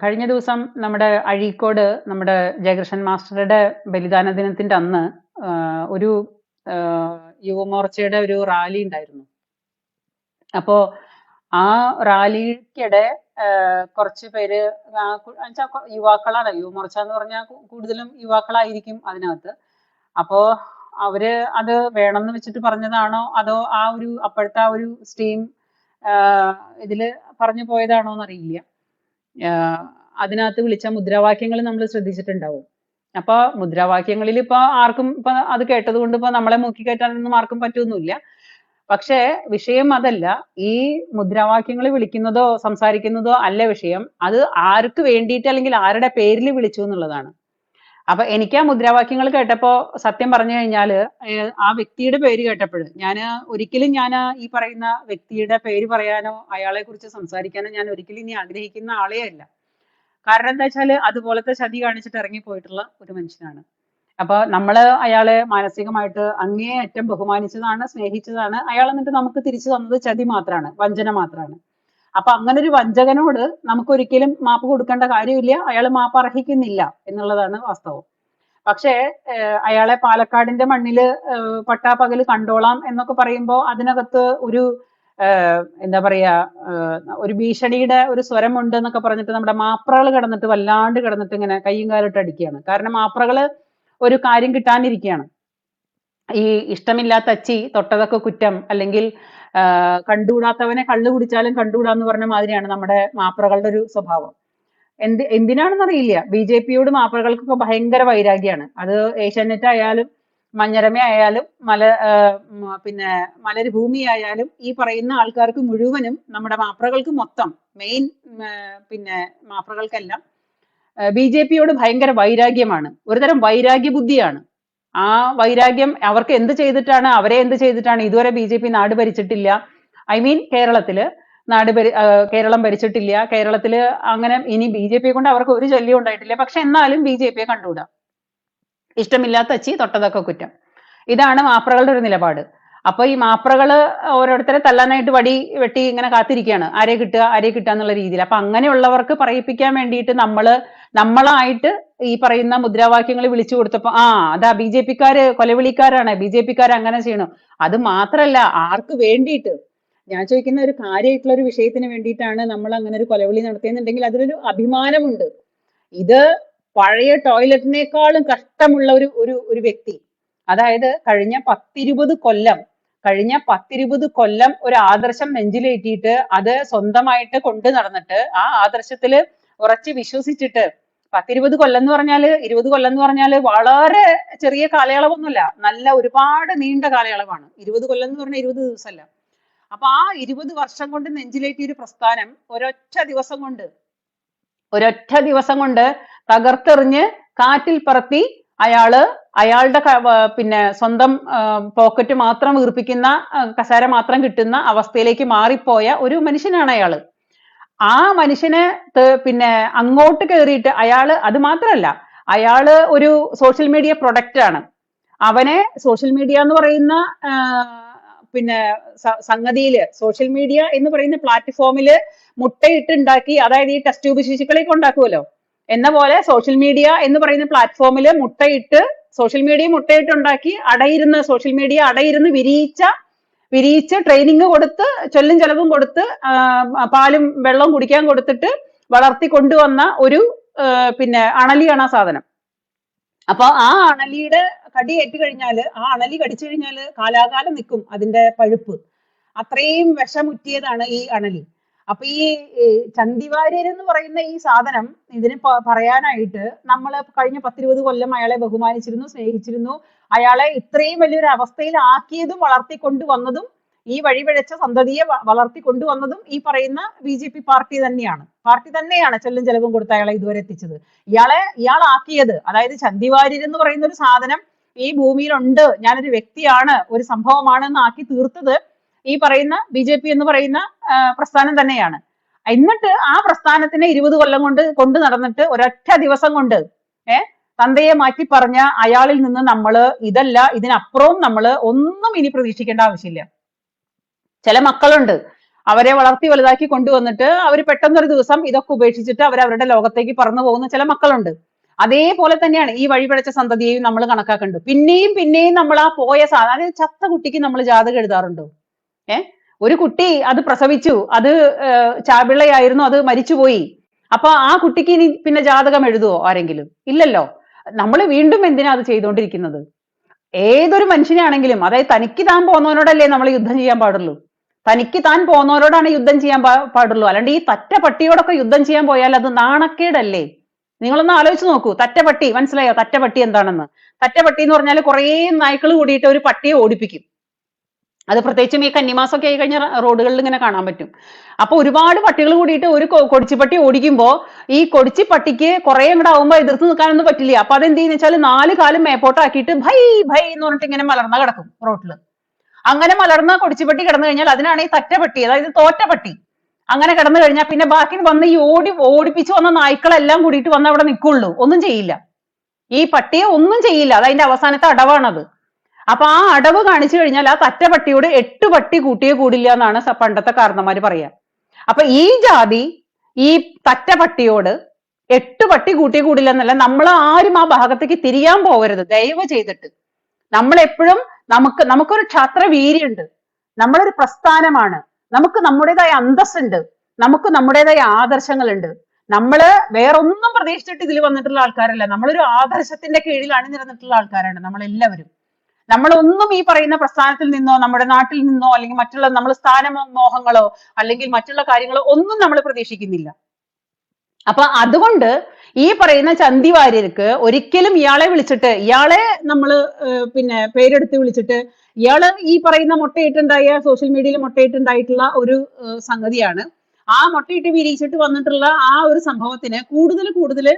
കഴിഞ്ഞ ദിവസം നമ്മുടെ അഴീക്കോട് നമ്മുടെ ജയകൃഷ്ണൻ മാസ്റ്ററുടെ ബലിദാന ദിനത്തിന്റെ അന്ന് ഒരു യുവമോർച്ചയുടെ ഒരു റാലി ഉണ്ടായിരുന്നു. അപ്പോ ആ റാലിക്കിടെ കുറച്ച് പേര് യുവാക്കളാണ്. യുവമോർച്ച എന്ന് പറഞ്ഞാൽ കൂടുതലും യുവാക്കളായിരിക്കും അതിനകത്ത്. അപ്പോ അവര് അത് വേണമെന്ന് വെച്ചിട്ട് പറഞ്ഞതാണോ അതോ ആ ഒരു അപ്പോഴത്തെ ആ ഒരു സ്റ്റീം ഇതില് പറഞ്ഞു പോയതാണോ എന്നറിയില്ല. അതിനകത്ത് വിളിച്ച മുദ്രാവാക്യങ്ങൾ നമ്മൾ ശ്രദ്ധിച്ചിട്ടുണ്ടാവും. അപ്പൊ മുദ്രാവാക്യങ്ങളിൽ ഇപ്പൊ ആർക്കും ഇപ്പൊ അത് കേട്ടത് കൊണ്ട് ഇപ്പൊ നമ്മളെ മൂക്കിക്കയറ്റാനൊന്നും ആർക്കും പറ്റുമൊന്നുമില്ല. പക്ഷേ വിഷയം അതല്ല. ഈ മുദ്രാവാക്യങ്ങൾ വിളിക്കുന്നതോ സംസാരിക്കുന്നതോ അല്ല വിഷയം. അത് ആർക്ക് വേണ്ടിയിട്ട് അല്ലെങ്കിൽ ആരുടെ പേരിൽ വിളിച്ചു എന്നുള്ളതാണ്. അപ്പൊ എനിക്ക് ആ മുദ്രാവാക്യങ്ങൾ കേട്ടപ്പോ സത്യം പറഞ്ഞു കഴിഞ്ഞാല് ആ വ്യക്തിയുടെ പേര് കേട്ടപ്പോൾ ഒരിക്കലും ഞാൻ ഈ പറയുന്ന വ്യക്തിയുടെ പേര് പറയാനോ അയാളെ കുറിച്ച് സംസാരിക്കാനോ ഞാൻ ഒരിക്കലും ഇനി ആഗ്രഹിക്കുന്ന ആളേ അല്ല. കാരണം എന്താ വെച്ചാല് അതുപോലത്തെ ചതി കാണിച്ചിട്ട് ഇറങ്ങി പോയിട്ടുള്ള ഒരു മനുഷ്യനാണ്. അപ്പൊ നമ്മള് അയാളെ മാനസികമായിട്ട് അങ്ങേയറ്റം ബഹുമാനിച്ചതാണ്, സ്നേഹിച്ചതാണ്. അയാൾ എന്നിട്ട് നമുക്ക് തിരിച്ചു തന്നത് ചതി മാത്രമാണ്, വഞ്ചന മാത്രമാണ്. അപ്പൊ അങ്ങനെ ഒരു വഞ്ചകനോട് നമുക്ക് ഒരിക്കലും മാപ്പ് കൊടുക്കേണ്ട കാര്യമില്ല. അയാൾ മാപ്പ് അർഹിക്കുന്നില്ല എന്നുള്ളതാണ് വാസ്തവം. പക്ഷേ അയാളെ പാലക്കാടിന്റെ മണ്ണില് പട്ടാപ്പകല് കണ്ടോളാം എന്നൊക്കെ പറയുമ്പോൾ അതിനകത്ത് ഒരു എന്താ പറയാ ഒരു ഭീഷണിയുടെ ഒരു സ്വരമുണ്ട് എന്നൊക്കെ പറഞ്ഞിട്ട് നമ്മുടെ മാപ്രകൾ കിടന്നിട്ട് വല്ലാണ്ട് കിടന്നിട്ട് ഇങ്ങനെ കയ്യും കാലിട്ട് അടിക്കുകയാണ്. കാരണം മാപ്രകള് ഒരു കാര്യം കിട്ടാനിരിക്കുകയാണ്. ഈ ഇഷ്ടമില്ലാത്ത അച്ചി തൊട്ടതൊക്കെ കുറ്റം, അല്ലെങ്കിൽ കണ്ടുകൂടാത്തവനെ കള്ളു കുടിച്ചാലും കണ്ടുകൂടാന്ന് പറഞ്ഞ മാതിരിയാണ് നമ്മുടെ മാപ്രകളുടെ ഒരു സ്വഭാവം. എന്തിനാണെന്നറിയില്ല. BJP-യോട് മാപ്രകൾക്കൊക്കെ ഭയങ്കര വൈരാഗ്യമാണ്. അത് ഏഷ്യാനെറ്റ് ആയാലും മഞ്ഞരമ ആയാലും പിന്നെ മലർഭൂമി ആയാലും ഈ പറയുന്ന ആൾക്കാർക്ക് മുഴുവനും നമ്മുടെ മാപ്രകൾക്ക് മൊത്തം മെയിൻ പിന്നെ മാപ്രകൾക്കെല്ലാം BJP-യോട് ഭയങ്കര വൈരാഗ്യമാണ്. ഒരുതരം വൈരാഗ്യ ബുദ്ധിയാണ്. ആ വൈരാഗ്യം അവർക്ക് എന്ത് ചെയ്തിട്ടാണ്, അവരെ എന്ത് ചെയ്തിട്ടാണ് ഇതുവരെ BJP നാട് ഭരിച്ചിട്ടില്ല. I mean Keralam ഭരിച്ചിട്ടില്ല. കേരളത്തില് അങ്ങനെ ഇനി BJP കൊണ്ട് അവർക്ക് ഒരു ശല്യം ഉണ്ടായിട്ടില്ല. പക്ഷെ എന്നാലും BJP-യെ കണ്ടുകൂടാ. ഇഷ്ടമില്ലാത്ത അച്ചി തൊട്ടതൊക്കെ കുറ്റം. ഇതാണ് മാപ്രകളുടെ ഒരു നിലപാട്. അപ്പൊ ഈ മാപ്രകള് ഓരോരുത്തരെ തല്ലാനായിട്ട് വടി വെട്ടി ഇങ്ങനെ കാത്തിരിക്കുകയാണ്, ആരെ കിട്ടുക എന്നുള്ള രീതിയിൽ. അപ്പൊ അങ്ങനെയുള്ളവർക്ക് പറയിപ്പിക്കാൻ വേണ്ടിയിട്ട് നമ്മളായിട്ട് ഈ പറയുന്ന മുദ്രാവാക്യങ്ങൾ വിളിച്ചു കൊടുത്തപ്പോ അതാ BJP-ക്കാര് കൊലവിളിക്കാരാണ്, BJP-ക്കാര് അങ്ങനെ ചെയ്യണം. അത് മാത്രല്ല, ആർക്ക് വേണ്ടിയിട്ട്, ഞാൻ ചോദിക്കുന്ന ഒരു കാര്യമായിട്ടുള്ള ഒരു വിഷയത്തിന് വേണ്ടിയിട്ടാണ് നമ്മൾ അങ്ങനെ ഒരു കൊലവിളി നടത്തിയെന്നുണ്ടെങ്കിൽ അതിലൊരു അഭിമാനമുണ്ട്. ഇത് പഴയ ടോയ്ലറ്റിനേക്കാളും കഷ്ടമുള്ള ഒരു വ്യക്തി, അതായത് കഴിഞ്ഞ 10-20 കൊല്ലം ഒരു ആദർശം നെഞ്ചിലേറ്റിയിട്ട് അത് സ്വന്തമായിട്ട് കൊണ്ടു നടന്നിട്ട് ആ ആദർശത്തില് ഉറച്ചു വിശ്വസിച്ചിട്ട് 10-20 കൊല്ലം എന്ന് പറഞ്ഞാല് 20 കൊല്ലം എന്ന് പറഞ്ഞാല് വളരെ ചെറിയ കാലയളവൊന്നുമല്ല, നല്ല ഒരുപാട് നീണ്ട കാലയളവാണ്. 20 കൊല്ലം എന്ന് പറഞ്ഞാൽ 20 ദിവസമല്ല. അപ്പൊ ആ 20 വർഷം കൊണ്ട് നെഞ്ചിലേറ്റിയ ഒരു പ്രസ്ഥാനം ഒരൊറ്റ ദിവസം കൊണ്ട് തകർത്തെറിഞ്ഞ് കാറ്റിൽ പറത്തി അയാളുടെ പിന്നെ സ്വന്തം പോക്കറ്റ് മാത്രം വീർപ്പിക്കുന്ന, കസേര മാത്രം കിട്ടുന്ന അവസ്ഥയിലേക്ക് മാറിപ്പോയ ഒരു മനുഷ്യനാണ് അയാള്. ആ മനുഷ്യനെ പിന്നെ അങ്ങോട്ട് കയറിയിട്ട് അത് മാത്രമല്ല, അയാള് ഒരു സോഷ്യൽ മീഡിയ പ്രൊഡക്റ്റ് ആണ്. അവനെ സോഷ്യൽ മീഡിയ എന്ന് പറയുന്ന പിന്നെ സംഗതിയില്, സോഷ്യൽ മീഡിയ എന്ന് പറയുന്ന പ്ലാറ്റ്ഫോമില് മുട്ടയിട്ടുണ്ടാക്കി, അതായത് ഈ ടെസ്റ്റ് ട്യൂബ് ശിശുക്കളെയൊക്കെ ഉണ്ടാക്കുമല്ലോ എന്ന പോലെ സോഷ്യൽ മീഡിയ എന്ന് പറയുന്ന പ്ലാറ്റ്ഫോമില് സോഷ്യൽ മീഡിയ മുട്ടയിട്ടുണ്ടാക്കി സോഷ്യൽ മീഡിയ അടയിരുന്ന് വിരിയിച്ച് ട്രെയിനിങ് കൊടുത്ത് ചൊല്ലും ചെലവും കൊടുത്ത് പാലും വെള്ളവും കുടിക്കാൻ കൊടുത്തിട്ട് വളർത്തി കൊണ്ടുവന്ന ഒരു പിന്നെ അണലിയാണ് ആ സാധനം. അപ്പൊ ആ അണലിയുടെ കടി ഏറ്റുകഴിഞ്ഞാല്, ആ അണലി കടിച്ചു കഴിഞ്ഞാല് കാലാകാലം നിൽക്കും അതിന്റെ പഴുപ്പ്. അത്രയും വിഷമുറ്റിയതാണ് ഈ അണലി. അപ്പൊ ഈ ചന്തിവാര്യർ എന്ന് പറയുന്ന ഈ സാധനം, ഇതിന് പറയാനായിട്ട് നമ്മള് കഴിഞ്ഞ 10-20 കൊല്ലം അയാളെ ബഹുമാനിച്ചിരുന്നു, സ്നേഹിച്ചിരുന്നു. അയാളെ ഇത്രയും വലിയൊരു അവസ്ഥയിൽ ആക്കിയതും വളർത്തിക്കൊണ്ടുവന്നതും, ഈ വഴിപിഴച്ച സന്തതിയെ വളർത്തിക്കൊണ്ടുവന്നതും ഈ പറയുന്ന BJP പാർട്ടി തന്നെയാണ് ചെല്ലും ചെലവും കൊടുത്ത് അയാളെ ഇതുവരെ എത്തിച്ചത്. ഇയാളാക്കിയത്, അതായത് ചന്തിവാര്യർ എന്ന് പറയുന്ന ഒരു സാധനം ഈ ഭൂമിയിലുണ്ട്, ഞാനൊരു വ്യക്തിയാണ്, ഒരു സംഭവമാണ് എന്ന് ആക്കി തീർത്തത് ഈ പറയുന്ന BJP എന്ന് പറയുന്ന പ്രസ്ഥാനം തന്നെയാണ്. എന്നിട്ട് ആ പ്രസ്ഥാനത്തിനെ 20 കൊല്ലം കൊണ്ട് നടന്നിട്ട് ഒരൊറ്റ ദിവസം കൊണ്ട് തന്തയെ മാറ്റി പറഞ്ഞ അയാളിൽ നിന്ന് നമ്മള് ഇതിനപ്പുറവും നമ്മള് ഒന്നും ഇനി പ്രതീക്ഷിക്കേണ്ട ആവശ്യമില്ല. ചില മക്കളുണ്ട്, അവരെ വളർത്തി വലുതാക്കി കൊണ്ടുവന്നിട്ട് അവർ പെട്ടെന്നൊരു ദിവസം ഇതൊക്കെ ഉപേക്ഷിച്ചിട്ട് അവർ അവരുടെ ലോകത്തേക്ക് പറന്നു പോകുന്ന ചില മക്കളുണ്ട്. അതേപോലെ തന്നെയാണ് ഈ വഴിപിഴച്ച സന്തതിയെയും നമ്മൾ കണക്കാക്കുന്നുണ്ട്. പിന്നെയും പിന്നെയും നമ്മൾ ആ പോയ അതായത് ചത്ത കുട്ടിക്ക് നമ്മൾ ജാതകം എഴുതാറുണ്ടോ? ഒരു കുട്ടി അത് പ്രസവിച്ചു, അത് ചാപിള്ളയായിരുന്നു, അത് മരിച്ചുപോയി. അപ്പൊ ആ കുട്ടിക്ക് ഇനി പിന്നെ ജാതകം എഴുതുവോ ആരെങ്കിലും? ഇല്ലല്ലോ. നമ്മൾ വീണ്ടും എന്തിനാ അത് ചെയ്തുകൊണ്ടിരിക്കുന്നത്? ഏതൊരു മനുഷ്യനാണെങ്കിലും, അതായത് തനിക്ക് താൻ പോന്നവനോടല്ലേ നമ്മൾ യുദ്ധം ചെയ്യാൻ പാടുള്ളൂ. തനിക്ക് താൻ പോന്നവരോടാണ് യുദ്ധം ചെയ്യാൻ പാടുള്ളൂ. അല്ലാണ്ട് ഈ തറ്റ പട്ടിയോടൊക്കെ യുദ്ധം ചെയ്യാൻ പോയാൽ അത് നാണക്കേടല്ലേ? നിങ്ങളൊന്ന് ആലോചിച്ച് നോക്കൂ. തറ്റപ്പട്ടി മനസ്സിലായോ? തറ്റപ്പട്ടി എന്താണെന്ന്? തറ്റപ്പട്ടി എന്ന് പറഞ്ഞാൽ കുറേ നായ്ക്കൾ കൂടിയിട്ട് ഒരു പട്ടിയെ ഓടിപ്പിക്കും. അത് പ്രത്യേകിച്ചും ഈ കന്നിമാസമൊക്കെ ആയി കഴിഞ്ഞാൽ റോഡുകളിൽ ഇങ്ങനെ കാണാൻ പറ്റും. അപ്പൊ ഒരുപാട് പട്ടികൾ കൂടിയിട്ട് ഒരു കൊടിച്ചിപ്പട്ടി ഓടിക്കുമ്പോ ഈ കൊടിച്ചിപ്പട്ടിക്ക് കുറെ അങ്ങോട്ട് ആവുമ്പോ എതിർത്ത് നിൽക്കാനൊന്നും പറ്റില്ല. അപ്പൊ അതെന്ത് ചെയ്യുന്ന വെച്ചാൽ 4 കാലും മേപ്പോട്ടാക്കിയിട്ട് ഭൈ ഭൈ എന്ന് പറഞ്ഞിട്ട് ഇങ്ങനെ മലർന്ന കിടക്കും റോട്ടില്. അങ്ങനെ മലർന്ന കൊടിച്ചിപ്പട്ടി കിടന്നു കഴിഞ്ഞാൽ അതിനാണ് ഈ തറ്റപ്പട്ടി, അതായത് തോറ്റപ്പട്ടി. അങ്ങനെ കിടന്നു കഴിഞ്ഞാൽ പിന്നെ ബാക്കി വന്ന് ഈ ഓടിപ്പിച്ചു വന്ന നായ്ക്കളെല്ലാം കൂടിയിട്ട് വന്ന് അവിടെ നിൽക്കുള്ളൂ, ഒന്നും ചെയ്യില്ല. ഈ പട്ടിയെ ഒന്നും ചെയ്യില്ല. അത് അതിന്റെ അവസാനത്തെ അടവാണത്. അപ്പൊ ആ അടവ് കാണിച്ചു കഴിഞ്ഞാൽ ആ തറ്റപ്പട്ടിയോട് 8 പട്ടി കൂട്ടിയേ കൂടില്ല എന്നാണ് പണ്ടത്തെ കാരണന്മാര് പറയാ. അപ്പൊ ഈ ജാതി ഈ തറ്റപ്പട്ടിയോട് 8 പട്ടി കൂട്ടിയേ കൂടില്ല എന്നല്ല, നമ്മൾ ആരും ആ ഭാഗത്തേക്ക് തിരിയാൻ പോകരുത് ദയവ് ചെയ്തിട്ട്. നമ്മൾ എപ്പോഴും നമുക്കൊരു ക്ഷാത്ര വീര്യമുണ്ട്, നമ്മളൊരു പ്രസ്ഥാനമാണ്, നമുക്ക് നമ്മുടേതായ അന്തസ്സുണ്ട്, നമുക്ക് നമ്മുടേതായ ആദർശങ്ങളുണ്ട്. നമ്മള് വേറൊന്നും പ്രതീക്ഷിച്ചിട്ട് ഇതിൽ വന്നിട്ടുള്ള ആൾക്കാരല്ല. നമ്മളൊരു ആദർശത്തിന്റെ കീഴിൽ അണിനിരന്നിട്ടുള്ള ആൾക്കാരാണ് നമ്മളെല്ലാവരും. നമ്മളൊന്നും ഈ പറയുന്ന പ്രസ്ഥാനത്തിൽ നിന്നോ നമ്മുടെ നാട്ടിൽ നിന്നോ അല്ലെങ്കിൽ മറ്റുള്ള നമ്മൾ സ്ഥാനമോഹങ്ങളോ അല്ലെങ്കിൽ മറ്റുള്ള കാര്യങ്ങളോ ഒന്നും നമ്മൾ പ്രതീക്ഷിക്കുന്നില്ല. അപ്പൊ അതുകൊണ്ട് ഈ പറയുന്ന ചന്തി വാര്യർക്ക് ഒരിക്കലും ഇയാളെ വിളിച്ചിട്ട്, ഇയാളെ നമ്മള് പിന്നെ പേരെടുത്ത് വിളിച്ചിട്ട്, ഇയാള് ഈ പറയുന്ന മുട്ടയിട്ടുണ്ടായ സോഷ്യൽ മീഡിയയിൽ മുട്ടയിട്ടുണ്ടായിട്ടുള്ള ഒരു സംഗതിയാണ്. ആ മുട്ടയിട്ട് വിരിയിച്ചിട്ട് വന്നിട്ടുള്ള ആ ഒരു സംഭവത്തിന് കൂടുതൽ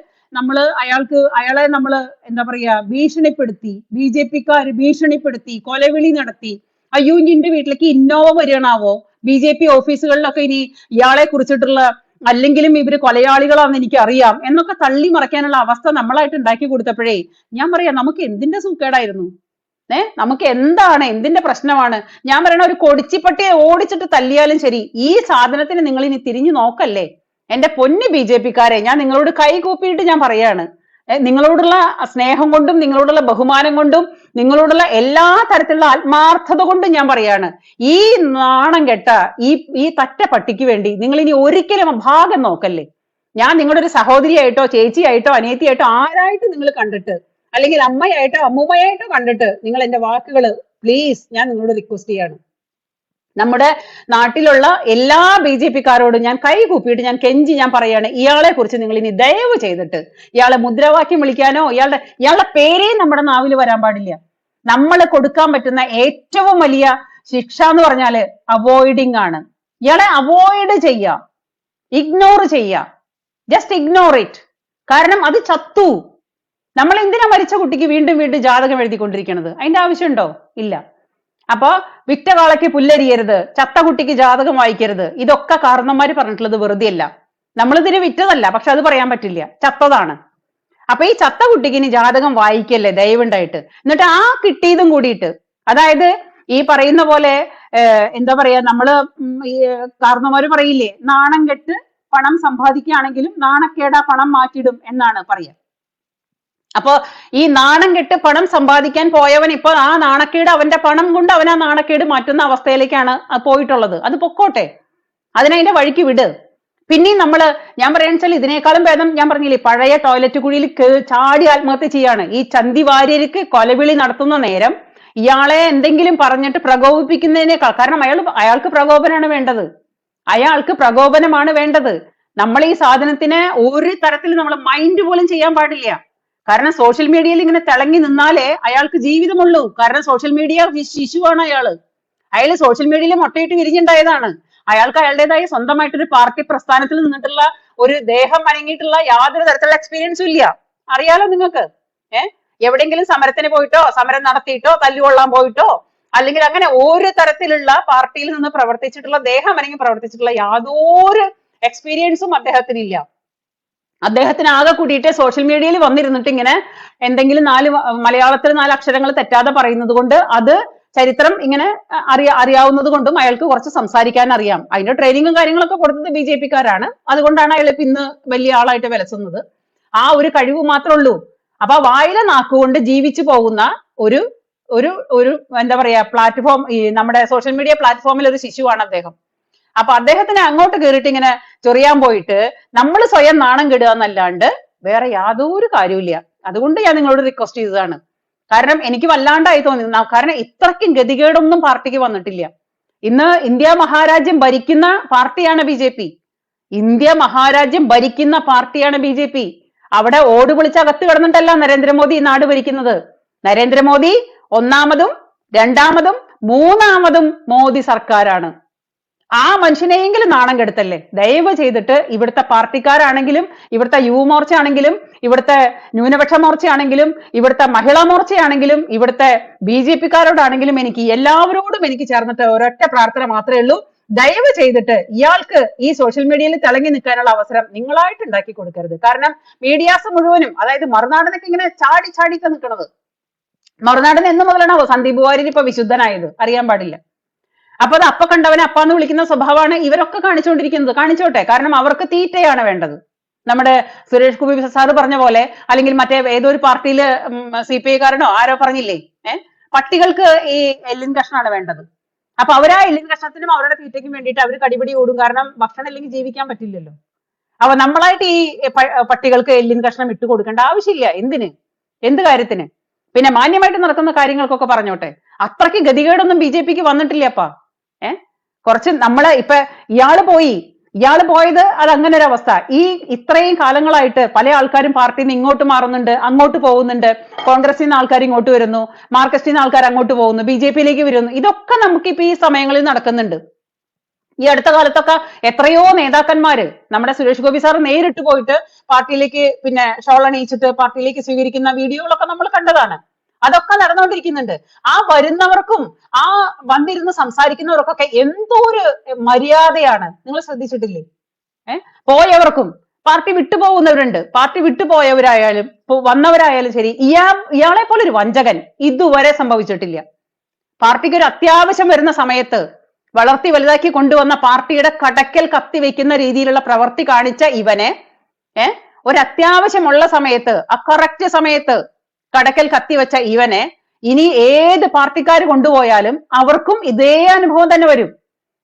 അയാളെ നമ്മള് എന്താ പറയാ ഭീഷണിപ്പെടുത്തി, BJP-ക്കാര് ഭീഷണിപ്പെടുത്തി, കൊലവിളി നടത്തി. അയ്യോ ഇന്റെ വീട്ടിലേക്ക് ഇന്നോവ വരികയാണാവോ, BJP ഓഫീസുകളിലൊക്കെ ഇനി ഇയാളെ കുറിച്ചിട്ടുള്ള അല്ലെങ്കിലും ഇവര് കൊലയാളികളാണെന്ന് എനിക്ക് അറിയാം എന്നൊക്കെ തള്ളി മറയ്ക്കാനുള്ള അവസ്ഥ നമ്മളായിട്ട് ഉണ്ടാക്കി കൊടുത്തപ്പോഴേ ഞാൻ പറയാം, നമുക്ക് എന്തിന്റെ സൂക്കേടായിരുന്നു? നമുക്ക് എന്തിന്റെ പ്രശ്നമാണ്? ഞാൻ പറയണ ഒരു കൊടിച്ചിപ്പട്ടിയെ ഓടിച്ചിട്ട് തല്ലിയാലും ശരി, ഈ സാധനത്തിന് നിങ്ങൾ ഇനി തിരിഞ്ഞു നോക്കല്ലേ. എന്റെ പൊന്ന് BJP-ക്കാരെ, ഞാൻ നിങ്ങളോട് കൈ കൂപ്പിയിട്ട് ഞാൻ പറയാണ്, നിങ്ങളോടുള്ള സ്നേഹം കൊണ്ടും നിങ്ങളോടുള്ള ബഹുമാനം കൊണ്ടും നിങ്ങളോടുള്ള എല്ലാ തരത്തിലുള്ള ആത്മാർത്ഥത കൊണ്ടും ഞാൻ പറയാണ്, ഈ നാണം കെട്ട ഈ തറ്റ പട്ടിക്ക് വേണ്ടി നിങ്ങൾ ഇനി ഒരിക്കലും ഭാഗം നോക്കല്ലേ. ഞാൻ നിങ്ങളുടെ ഒരു സഹോദരിയായിട്ടോ ചേച്ചിയായിട്ടോ അനിയത്തിയായിട്ടോ ആരായിട്ട് നിങ്ങൾ കണ്ടിട്ട്, അല്ലെങ്കിൽ അമ്മയായിട്ടോ അമ്മൂമ്മയായിട്ടോ കണ്ടിട്ട് നിങ്ങൾ എന്റെ വാക്കുകള് പ്ലീസ് ഞാൻ നിങ്ങളോട് റിക്വസ്റ്റ് ചെയ്യാണ്. നമ്മുടെ നാട്ടിലുള്ള എല്ലാ BJP-ക്കാരോടും ഞാൻ കൈ കൂപ്പിയിട്ട് ഞാൻ കെഞ്ചി ഞാൻ പറയാണ്, ഇയാളെ കുറിച്ച് നിങ്ങൾ ഇനി ദയവ് ചെയ്തിട്ട് ഇയാളെ മുദ്രാവാക്യം വിളിക്കാനോ ഇയാളുടെ പേരേ നമ്മുടെ നാവിൽ വരാൻ പാടില്ല. നമ്മൾ കൊടുക്കാൻ പറ്റുന്ന ഏറ്റവും വലിയ ശിക്ഷ എന്ന് പറഞ്ഞാല് അവോയ്ഡിങ് ആണ്. ഇയാളെ അവോയ്ഡ് ചെയ്യുക, ഇഗ്നോർ ചെയ്യുക, ജസ്റ്റ് ഇഗ്നോർ ഇറ്റ്. കാരണം അത് ചത്തു. നമ്മൾ എന്തിനാ മരിച്ച കുട്ടിക്ക് വീണ്ടും വീണ്ടും ജാതകം എഴുതിക്കൊണ്ടിരിക്കണത്? അതിന്റെ ആവശ്യമുണ്ടോ? ഇല്ല. അപ്പൊ വിറ്റ കാളയ്ക്ക് പുല്ലരിയരുത്, ചത്ത കുട്ടിക്ക് ജാതകം വായിക്കരുത്, ഇതൊക്കെ കാരണന്മാര് പറഞ്ഞിട്ടുള്ളത് വെറുതെ അല്ല. നമ്മളിതിന് വിറ്റതല്ല, പക്ഷെ അത് പറയാൻ പറ്റില്ല, ചത്തതാണ്. അപ്പൊ ഈ ചത്ത കുട്ടിക്ക് ഇനി ജാതകം വായിക്കല്ലേ ദയവുണ്ടായിട്ട്. എന്നിട്ട് ആ കിട്ടിയതും കൂടിയിട്ട്, അതായത് ഈ പറയുന്ന പോലെ എന്താ പറയാ, നമ്മള് കാരണന്മാര് പറയില്ലേ, നാണം കെട്ട് പണം സമ്പാദിക്കുകയാണെങ്കിലും നാണക്കേടാ പണം മാറ്റിടും എന്നാണ് പറയാ. അപ്പൊ ഈ നാണം കെട്ട് പണം സമ്പാദിക്കാൻ പോയവൻ ഇപ്പൊ ആ നാണക്കേട്, അവന്റെ പണം കൊണ്ട് അവൻ ആ നാണക്കേട് മാറ്റുന്ന അവസ്ഥയിലേക്കാണ് പോയിട്ടുള്ളത്. അത് പൊക്കോട്ടെ, അതിനതിന്റെ വഴിക്ക് വിട്. പിന്നെയും ഞാൻ പറയാന്ന് വെച്ചാൽ ഇതിനേക്കാളും ഭേദം ഞാൻ പറഞ്ഞില്ലേ, പഴയ ടോയ്ലറ്റ് കുഴിയിൽ ചാടി ആത്മഹത്യ ചെയ്യാണ്. ഈ ചന്തി വാര്യർക്ക് കൊലവിളി നടത്തുന്ന നേരം ഇയാളെ എന്തെങ്കിലും പറഞ്ഞിട്ട് പ്രകോപിപ്പിക്കുന്നതിനേക്കാൾ, കാരണം അയാൾക്ക് പ്രകോപനമാണ് വേണ്ടത്, അയാൾക്ക് പ്രകോപനമാണ് വേണ്ടത്. നമ്മൾ ഈ സാധനത്തിന് ഒരു തരത്തിൽ നമ്മൾ മൈൻഡ് പോലും ചെയ്യാൻ പാടില്ല. കാരണം സോഷ്യൽ മീഡിയയിൽ ഇങ്ങനെ തിളങ്ങി നിന്നാലേ അയാൾക്ക് ജീവിതമുള്ളൂ. കാരണം സോഷ്യൽ മീഡിയ ശിശുവാണ് അയാൾ സോഷ്യൽ മീഡിയയിൽ മുട്ടയിട്ട് വിരിഞ്ഞുണ്ടായതാണ്. അയാൾക്ക് അയാളുടേതായ സ്വന്തമായിട്ടൊരു പാർട്ടി പ്രസ്ഥാനത്തിൽ നിന്നിട്ടുള്ള ഒരു ദേഹം അനങ്ങിയിട്ടുള്ള യാതൊരു തരത്തിലുള്ള എക്സ്പീരിയൻസും ഇല്ല. അറിയാലോ നിങ്ങൾക്ക്. എവിടെയെങ്കിലും സമരത്തിന് പോയിട്ടോ സമരം നടത്തിയിട്ടോ തല്ലുകൊള്ളാൻ പോയിട്ടോ അല്ലെങ്കിൽ അങ്ങനെ ഒരു തരത്തിലുള്ള പാർട്ടിയിൽ നിന്ന് പ്രവർത്തിച്ചിട്ടുള്ള ദേഹം അനങ്ങി പ്രവർത്തിച്ചിട്ടുള്ള യാതൊരു എക്സ്പീരിയൻസും അദ്ദേഹത്തിനില്ല. അദ്ദേഹത്തിന് ആകെ കൂടിയിട്ട് സോഷ്യൽ മീഡിയയിൽ വന്നിരുന്നിട്ട് ഇങ്ങനെ എന്തെങ്കിലും മലയാളത്തിൽ 4 അക്ഷരങ്ങൾ തെറ്റാതെ പറയുന്നത് കൊണ്ട് അത് ചരിത്രം ഇങ്ങനെ അറിയാവുന്നത് കൊണ്ടും അയാൾക്ക് കുറച്ച് സംസാരിക്കാൻ അറിയാം. അതിന്റെ ട്രെയിനിങ്ങും കാര്യങ്ങളൊക്കെ കൊടുത്തത് BJP-ക്കാരാണ്. അതുകൊണ്ടാണ് അയാൾ ഇപ്പൊ ഇന്ന് വലിയ ആളായിട്ട് വിലസുന്നത്. ആ ഒരു കഴിവ് മാത്രമേ ഉള്ളൂ. അപ്പൊ വായിലെ നാക്കുകൊണ്ട് ജീവിച്ചു പോകുന്ന ഒരു ഒരു ഒരു എന്താ പറയാ പ്ലാറ്റ്ഫോം, ഈ നമ്മുടെ സോഷ്യൽ മീഡിയ പ്ലാറ്റ്ഫോമിൽ ഒരു ശിശുവാണ് അദ്ദേഹം. അപ്പൊ അദ്ദേഹത്തിനെ അങ്ങോട്ട് കയറിയിട്ട് ഇങ്ങനെ ചൊറിയാൻ പോയിട്ട് നമ്മൾ സ്വയം നാണം കെടുക എന്നല്ലാണ്ട് വേറെ യാതൊരു കാര്യമില്ല. അതുകൊണ്ട് ഞാൻ നിങ്ങളോട് റിക്വസ്റ്റ് ചെയ്തതാണ്. കാരണം എനിക്ക് വല്ലാണ്ടായി തോന്നി. കാരണം ഇത്രയ്ക്കും ഗതികേടൊന്നും പാർട്ടിക്ക് വന്നിട്ടില്ല. ഇന്ന് ഇന്ത്യ മഹാരാജ്യം ഭരിക്കുന്ന പാർട്ടിയാണ് BJP. ഇന്ത്യ മഹാരാജ്യം ഭരിക്കുന്ന പാർട്ടിയാണ് BJP. അവിടെ ഓട് പൊളിച്ച് അകത്ത് കിടന്നിട്ടല്ല നരേന്ദ്രമോദി ഈ നാട് ഭരിക്കുന്നത്. നരേന്ദ്രമോദി ഒന്നാമതും രണ്ടാമതും മൂന്നാമതും മോദി സർക്കാരാണ്. ആ മനുഷ്യനെയെങ്കിലും നാണം കെടുത്തല്ലേ. ദയവ് ചെയ്തിട്ട് ഇവിടുത്തെ പാർട്ടിക്കാരാണെങ്കിലും ഇവിടുത്തെ യുവമോർച്ച ആണെങ്കിലും ഇവിടുത്തെ ന്യൂനപക്ഷ മോർച്ച ആണെങ്കിലും ഇവിടുത്തെ മഹിളാ മോർച്ചയാണെങ്കിലും ഇവിടുത്തെ BJP-ക്കാരോടാണെങ്കിലും എനിക്ക് എല്ലാവരോടും എനിക്ക് ചേർന്നിട്ട് ഒരൊറ്റ പ്രാർത്ഥന മാത്രമേ ഉള്ളൂ. ദയവ് ചെയ്തിട്ട് ഇയാൾക്ക് ഈ സോഷ്യൽ മീഡിയയിൽ തിളങ്ങി നിൽക്കാനുള്ള അവസരം നിങ്ങളായിട്ട് ഉണ്ടാക്കി കൊടുക്കരുത്. കാരണം മീഡിയാസ് മുഴുവനും, അതായത് മറുനാടനൊക്കെ ഇങ്ങനെ ചാടിക്ക നിൽക്കുന്നത്. മറുനാടൻ എന്ന് മുതലാണോ സന്ദീപ് വാര്യർ ഇപ്പൊ വിശുദ്ധനായത്? അറിയാൻ പാടില്ല. അപ്പൊ അത് അപ്പ കണ്ടവനെ അപ്പാന്ന് വിളിക്കുന്ന സ്വഭാവമാണ് ഇവരൊക്കെ കാണിച്ചുകൊണ്ടിരിക്കുന്നത്. കാണിച്ചോട്ടെ, കാരണം അവർക്ക് തീറ്റയാണ് വേണ്ടത്. നമ്മുടെ സുരേഷ് ഗോപി സാറ് പറഞ്ഞ പോലെ, അല്ലെങ്കിൽ മറ്റേ ഏതൊരു പാർട്ടിയില് CPI-കാരനോ ആരോ പറഞ്ഞില്ലേ, പട്ടികൾക്ക് ഈ എല്ലിൻ കഷ്ണമാണ് വേണ്ടത്. അപ്പൊ അവരാ എല്ലിൻ കഷ്ണത്തിനും അവരുടെ തീറ്റയ്ക്കും വേണ്ടിയിട്ട് അവർ കടിപിടി ഓടും. കാരണം ഭക്ഷണം ഇല്ലെങ്കിൽ ജീവിക്കാൻ പറ്റില്ലല്ലോ. അപ്പൊ നമ്മളായിട്ട് ഈ പട്ടികൾക്ക് എല്ലിൻ കഷ്ണം ഇട്ട് കൊടുക്കേണ്ട ആവശ്യമില്ല. എന്ത് കാര്യത്തിന്? പിന്നെ മാന്യമായിട്ട് നടക്കുന്ന കാര്യങ്ങൾക്കൊക്കെ പറഞ്ഞോട്ടെ. അത്രയ്ക്ക് ഗതികേടൊന്നും BJP-ക്ക് വന്നിട്ടില്ലപ്പാ. കുറച്ച് നമ്മള് ഇപ്പൊ ഇയാള് പോയത് അത് അങ്ങനെ ഒരു അവസ്ഥ. ഇത്രയും കാലങ്ങളായിട്ട് പല ആൾക്കാരും പാർട്ടിയിൽ നിന്ന് ഇങ്ങോട്ട് മാറുന്നുണ്ട്, അങ്ങോട്ട് പോകുന്നുണ്ട്. കോൺഗ്രസിൽ നിന്ന് ആൾക്കാർ ഇങ്ങോട്ട് വരുന്നു, മാർക്സിസ്റ്റിൽ നിന്ന് ആൾക്കാർ അങ്ങോട്ട് പോകുന്നു, BJP-യിലേക്ക് വരുന്നു. ഇതൊക്കെ നമുക്കിപ്പോ ഈ സമയങ്ങളിൽ നടക്കുന്നുണ്ട്. ഈ അടുത്ത കാലത്തൊക്കെ എത്രയോ നേതാക്കന്മാര്, നമ്മുടെ സുരേഷ് ഗോപി സാർ നേരിട്ട് പോയിട്ട് പാർട്ടിയിലേക്ക് പിന്നെ ഷോൾ അണിയിച്ചിട്ട് പാർട്ടിയിലേക്ക് സ്വീകരിക്കുന്ന വീഡിയോകളൊക്കെ നമ്മൾ കണ്ടതാണ്. അതൊക്കെ നടന്നുകൊണ്ടിരിക്കുന്നുണ്ട്. ആ വരുന്നവർക്കും ആ വന്നിരുന്ന് സംസാരിക്കുന്നവർക്കൊക്കെ എന്തോ ഒരു മര്യാദയാണ്. നിങ്ങൾ ശ്രദ്ധിച്ചിട്ടില്ലേ? പോയവർക്കും പാർട്ടി വിട്ടുപോകുന്നവരുണ്ട്. പാർട്ടി വിട്ടുപോയവരായാലും വന്നവരായാലും ശരി, ഇയാളെ പോലെ ഒരു വഞ്ചകൻ ഇതുവരെ സംഭവിച്ചിട്ടില്ല. പാർട്ടിക്ക് ഒരു അത്യാവശ്യം വരുന്ന സമയത്ത് വളർത്തി വലുതാക്കി കൊണ്ടുവന്ന പാർട്ടിയുടെ കടക്കൽ കത്തിവെക്കുന്ന രീതിയിലുള്ള പ്രവൃത്തി കാണിച്ച ഇവനെ ഒരു അത്യാവശ്യമുള്ള സമയത്ത്, ആ കറക്റ്റ് സമയത്ത് കടക്കൽ കത്തിവെച്ച ഇവനെ ഇനി ഏത് പാർട്ടിക്കാർ കൊണ്ടുപോയാലും അവർക്കും ഇതേ അനുഭവം തന്നെ വരും.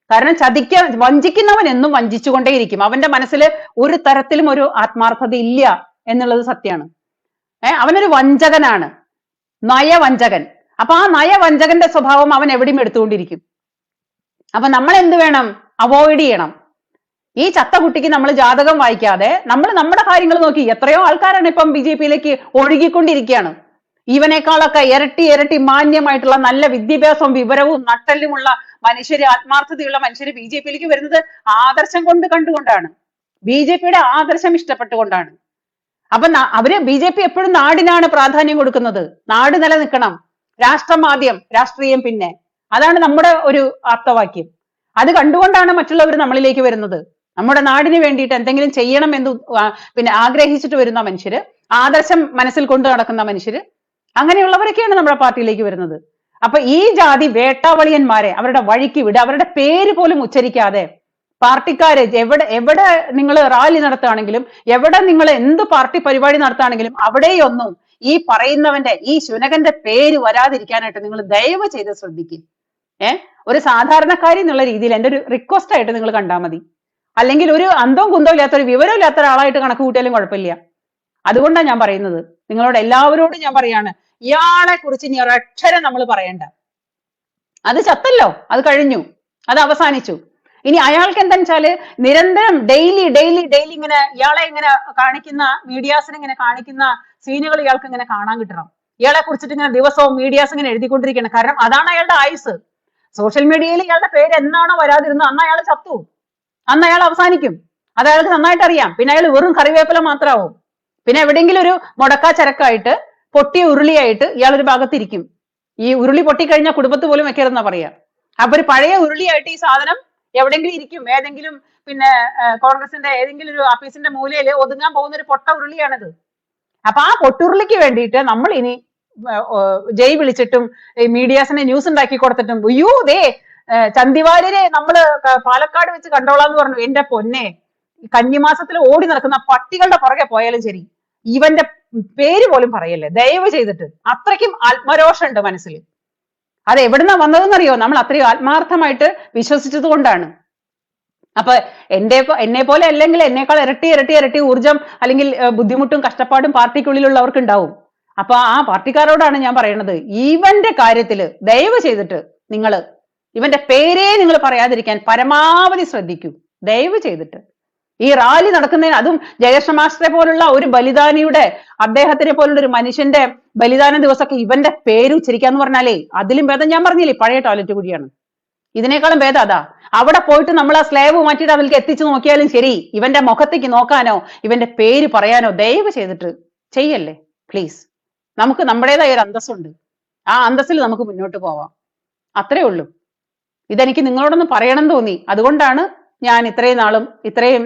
കാരണം വഞ്ചിക്കുന്നവൻ എന്നും വഞ്ചിച്ചുകൊണ്ടേയിരിക്കും. അവന്റെ മനസ്സിൽ ഒരു തരത്തിലും ഒരു ആത്മാർത്ഥത ഇല്ല എന്നുള്ളത് സത്യമാണ്. അവനൊരു വഞ്ചകനാണ്, നയവഞ്ചകൻ. അപ്പൊ ആ നയവഞ്ചകന്റെ സ്വഭാവം അവൻ എവിടെയും എടുത്തുകൊണ്ടിരിക്കും. അപ്പൊ നമ്മൾ എന്ത് വേണം? അവോയ്ഡ് ചെയ്യണം. ഈ ചത്ത കുട്ടിക്ക് നമ്മൾ ജാതകം വായിക്കാതെ നമ്മൾ നമ്മുടെ കാര്യങ്ങൾ നോക്കി. എത്രയോ ആൾക്കാരാണ് ഇപ്പം BJP-യിലേക്ക് ഒഴുകിക്കൊണ്ടിരിക്കുകയാണ്. ഇവനേക്കാളൊക്കെ ഇരട്ടി മാന്യമായിട്ടുള്ള നല്ല വിദ്യാഭ്യാസവും വിവരവും നട്ടലുമുള്ള മനുഷ്യര്, ആത്മാർത്ഥതയുള്ള മനുഷ്യര് BJP-യിലേക്ക് വരുന്നത് ആദർശം കണ്ടുകൊണ്ടാണ്. BJP-യുടെ ആദർശം ഇഷ്ടപ്പെട്ടുകൊണ്ടാണ്. അപ്പൊ അവര് BJP എപ്പോഴും നാടിനാണ് പ്രാധാന്യം കൊടുക്കുന്നത്. നാട് നിലനിൽക്കണം, രാഷ്ട്രം ആദ്യം, രാഷ്ട്രീയം പിന്നെ. അതാണ് നമ്മുടെ ഒരു ആപ്തവാക്യം. അത് കണ്ടുകൊണ്ടാണ് മറ്റുള്ളവർ നമ്മളിലേക്ക് വരുന്നത്. നമ്മുടെ നാടിന് വേണ്ടിയിട്ട് എന്തെങ്കിലും ചെയ്യണം എന്ന് പിന്നെ ആഗ്രഹിച്ചിട്ട് വരുന്ന മനുഷ്യര്, ആദർശം മനസ്സിൽ കൊണ്ടു നടക്കുന്ന മനുഷ്യര്, അങ്ങനെയുള്ളവരൊക്കെയാണ് നമ്മുടെ പാർട്ടിയിലേക്ക് വരുന്നത്. അപ്പൊ ഈ ജാതി വേട്ടാവളിയന്മാരെ അവരുടെ വഴിക്ക് വിടുക. അവരുടെ പേര് പോലും ഉച്ചരിക്കാതെ പാർട്ടിക്കാര് എവിടെ നിങ്ങൾ റാലി നടത്തുകയാണെങ്കിലും, എവിടെ നിങ്ങൾ എന്ത് പാർട്ടി പരിപാടി നടത്തുകയാണെങ്കിലും അവിടെയൊന്നും ഈ പറയുന്നവന്റെ, ഈ ശുനകന്റെ പേര് വരാതിരിക്കാനായിട്ട് നിങ്ങൾ ദയവ് ചെയ്ത് ശ്രദ്ധിക്കും. ഒരു സാധാരണക്കാരി എന്നുള്ള രീതിയിൽ എൻ്റെ ഒരു റിക്വസ്റ്റ് ആയിട്ട് നിങ്ങൾ കണ്ടാൽ മതി. അല്ലെങ്കിൽ ഒരു അന്തവും കുന്തവും ഇല്ലാത്ത, ഒരു വിവരം ഇല്ലാത്ത ഒരാളായിട്ട് കണക്ക് കൂട്ടിയാലും കുഴപ്പമില്ല. അതുകൊണ്ടാണ് ഞാൻ പറയുന്നത്. നിങ്ങളോട് എല്ലാവരോടും ഞാൻ പറയാണ്, ഇയാളെ കുറിച്ച് ഇനി ഒരക്ഷരം നമ്മൾ പറയണ്ട. അത് ചത്തല്ലോ, അത് കഴിഞ്ഞു, അത് അവസാനിച്ചു. ഇനി അയാൾക്ക് എന്താണെന്ന് വെച്ചാല് നിരന്തരം ഡെയിലി ഇങ്ങനെ ഇയാളെ ഇങ്ങനെ കാണിക്കുന്ന, മീഡിയാസിനെ ഇങ്ങനെ കാണിക്കുന്ന സീനുകൾ ഇയാൾക്ക് ഇങ്ങനെ കാണാൻ കിട്ടണം. ഇയാളെ കുറിച്ചിട്ട് ഇങ്ങനെ ദിവസവും മീഡിയാസ് ഇങ്ങനെ എഴുതിക്കൊണ്ടിരിക്കണം. കാരണം അതാണ് അയാളുടെ ആയുസ്. സോഷ്യൽ മീഡിയയിൽ ഇയാളുടെ പേര് എന്നാണോ വരാതിരുന്നത് അന്ന് അയാൾ ചത്തു, അന്ന് അയാൾ അവസാനിക്കും. അത് അയാൾക്ക് നന്നായിട്ട് അറിയാം. പിന്നെ അയാൾ വെറും കറിവേപ്പില മാത്രമാവും. പിന്നെ എവിടെയെങ്കിലും ഒരു മുടക്കാ ചരക്കായിട്ട്, പൊട്ടിയ ഉരുളിയായിട്ട് ഇയാൾ ഒരു ഭാഗത്തിരിക്കും. ഈ ഉരുളി പൊട്ടിക്കഴിഞ്ഞാൽ കുടുംബത്ത് പോലും വെക്കരുതെന്നാ പറയാ. അപ്പൊ ഒരു പഴയ ഉരുളിയായിട്ട് ഈ സാധനം എവിടെയെങ്കിലും ഇരിക്കും. ഏതെങ്കിലും പിന്നെ കോൺഗ്രസിന്റെ ഏതെങ്കിലും ഒരു ആഫീസിന്റെ മൂലയിൽ ഒതുങ്ങാൻ പോകുന്ന ഒരു പൊട്ട ഉരുളിയാണിത്. അപ്പൊ ആ പൊട്ടുരുളിക്ക് വേണ്ടിയിട്ട് നമ്മൾ ഇനി ജയ് വിളിച്ചിട്ടും മീഡിയാസിനെ ന്യൂസ് ഉണ്ടാക്കി കൊടുത്തിട്ടും അയ്യോ ദേ ചന്തിവാര്യരെ നമ്മള് പാലക്കാട് വെച്ച് കണ്ടോളാന്ന് പറഞ്ഞു. എന്റെ പൊന്നെ, കന്നിമാസത്തിൽ ഓടി നടക്കുന്ന പട്ടികളുടെ പുറകെ പോയാലും ശരി ഇവന്റെ പേര് പോലും പറയല്ലേ ദയവ് ചെയ്തിട്ട്. അത്രയ്ക്കും ആത്മരോഷം ഉണ്ട് മനസ്സിൽ. അത് എവിടുന്നാ വന്നതെന്നറിയോ? നമ്മൾ അത്രയും ആത്മാർത്ഥമായിട്ട് വിശ്വസിച്ചത് കൊണ്ടാണ്. അപ്പൊ എന്നെ പോലെ അല്ലെങ്കിൽ എന്നേക്കാൾ ഇരട്ടി ഇരട്ടി ഇരട്ടി ഊർജം അല്ലെങ്കിൽ ബുദ്ധിമുട്ടും കഷ്ടപ്പാടും പാർട്ടിക്കുള്ളിലുള്ളവർക്ക് ഉണ്ടാവും. അപ്പൊ ആ പാർട്ടിക്കാരോടാണ് ഞാൻ പറയുന്നത്, ഇവന്റെ കാര്യത്തില് ദയവ് ചെയ്തിട്ട് നിങ്ങൾ ഇവന്റെ പേരേ നിങ്ങൾ പറയാതിരിക്കാൻ പരമാവധി ശ്രദ്ധിക്കൂ ദയവ് ചെയ്തിട്ട്. ഈ റാലി നടക്കുന്നതിന്, അതും ജയകൃഷ്ണ പോലുള്ള ഒരു ബലിദാനിയുടെ, അദ്ദേഹത്തിനെ പോലുള്ള ഒരു മനുഷ്യന്റെ ബലിദാന ദിവസമൊക്കെ ഇവന്റെ പേര് ഉച്ചരിക്കാന്ന് പറഞ്ഞാലേ അതിലും ഭേദം ഞാൻ പറഞ്ഞില്ലേ പഴയ ടോയ്ലറ്റ് കൂടിയാണ്. ഇതിനേക്കാളും ഭേദം അതാ. അവിടെ പോയിട്ട് നമ്മൾ ആ സ്ലേവ് മാറ്റിയിട്ട് അതിലേക്ക് എത്തിച്ചു നോക്കിയാലും ശരി ഇവന്റെ മുഖത്തേക്ക് നോക്കാനോ ഇവന്റെ പേര് പറയാനോ ദയവ് ചെയ്തിട്ട് ചെയ്യല്ലേ പ്ലീസ്. നമുക്ക് നമ്മുടേതായ ഒരു അന്തസ്സുണ്ട്, ആ അന്തസ്സിൽ നമുക്ക് മുന്നോട്ട് പോവാം. അത്രേ ഉള്ളൂ. ഇതെനിക്ക് നിങ്ങളോടൊന്ന് പറയണം തോന്നി, അതുകൊണ്ടാണ് ഞാൻ ഇത്രയും നാളും ഇത്രയും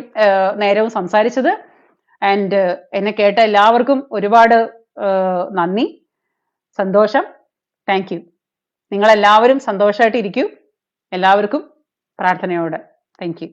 നേരവും സംസാരിച്ചത്. ആൻഡ് എന്നെ കേട്ട എല്ലാവർക്കും ഒരുപാട് നന്ദി, സന്തോഷം. Thank you. നിങ്ങളെല്ലാവരും സന്തോഷമായിട്ട് ഇരിക്കൂ. എല്ലാവർക്കും പ്രാർത്ഥനയോടെ താങ്ക് യു.